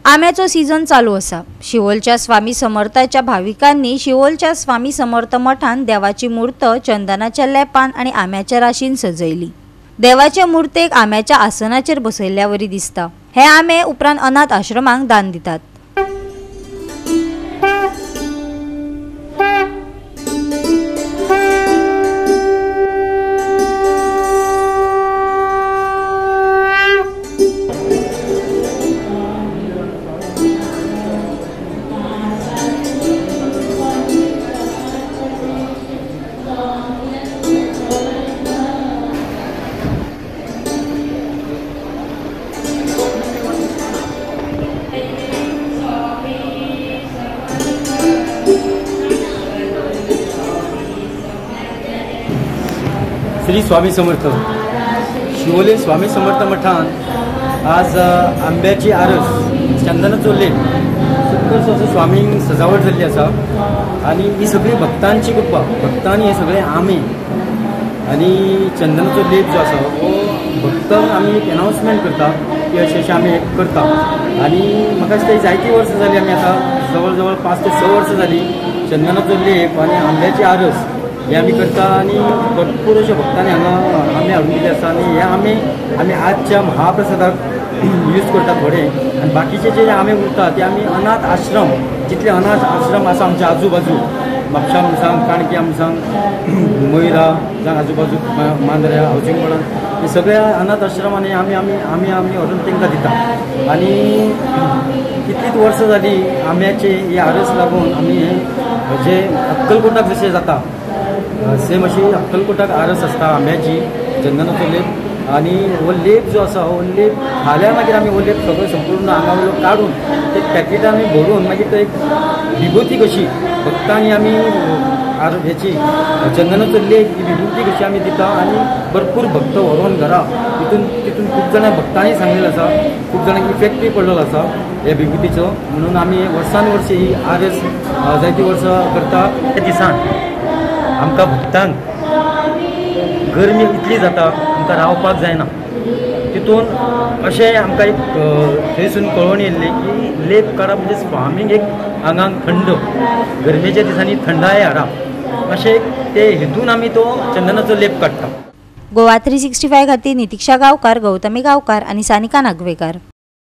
आम्याचो season चालू असा। शिवोलच्या स्वामी समर्थाच्या भाविकांनी शिवोलच्या स्वामी समर्थ मठान देवाची मूर्त चंदनाच्या लेपान आणि आम्याच्या राशीन सजयली। देवाच्या मूर्तेक आम्याच्या आसनाचेर बसयल्ल्यावरी दिसता। हे आमे उपरांत अनाथ आश्रमांक दान दितात। श्री स्वामी समर्थ शिवोले स्वामी समर्थ मठान आज आंब्याची आरस चंदनाचो लेप सुंदरसो असो स्वामींक सजावट जाल्ली आसा आणि ही सगळी भक्तांची कृपा। भक्तांनी हे सगळे आमे आणि चंदनाचो लेप जो आसा हो भक्तांक आमी एक अनाउन्समेंट करता की अशें आमी एक करता। आणि म्हाका दिसता जायती वर्सां जाली आमी आतां जवळ जवळ 5 ते 6 वर्सां जाली चंदनाचो लेप आणि आंब्याची आरस हे आमी करता। आणि भरपूर अशा भक्तांनी हांगा आमे हाडून दिले आसा आणि हे आमी आजच्या महाप्रसादाक यूज करता थोडे। आणि बाकीचे जे आमे उरता ते आमी अनाथ आश्रम जितले अनाथ आश्रम आसा आमच्या आजूबाजू म्हापशां सांग काणक्यां सांग मोयरा जावं आजूबाजू मांद्र्या हावसिंग बोर्डान हे सगळ्या अनाथ आश्रमांनी आमी व्हरून तांकां दिता। आणि कितलींच वर्सां जाली आम्याचे हे आरस लागून आमी हे जे अक्कलकोटाक जशें जाता सेम अशी अक्कलकोटाक आरस आसता आंब्याची चंदनाचो लेप। आणि हो लेप जो आसा हो लेप हाल्यार मागीर आमी हो लेप सगळो संपूर्ण आंगावयलो काडून ते पॅकेटां आमी भरून मागीर तो एक विभुती कशी भक्तांनी आमी हेची चंदनाचो लेप ही विभुती कशी आमी दिता। आणि भरपूर भक्त व्हरून घरा तितून खूब जाणां भक्तांनी सांगलेलें आसा, खूब जाणांक इफेक्टूय पडलेलो आसा ह्या विभुतीचो। म्हणून आमी वर्सान वर्स ही आरस जायती वर्सां करता। त्या दिसान आमकां भक्तांक गरमी इतली जाता आमकां रावपाक जायना, तितून अशें आमकां एक थंयसून कळोवन येयल्ली की लेप काडप म्हणजे स्वामीक एक आंगाक थंड, गरमेच्या दिसांनी थंडाय हाडप अशें ते हेतून आमी तो चंदनाचो लेप काडटा। गोवा 365 खातीर नितीक्षा गांवकार, गौतमी गांवकार आणि सानिका नागवेकर।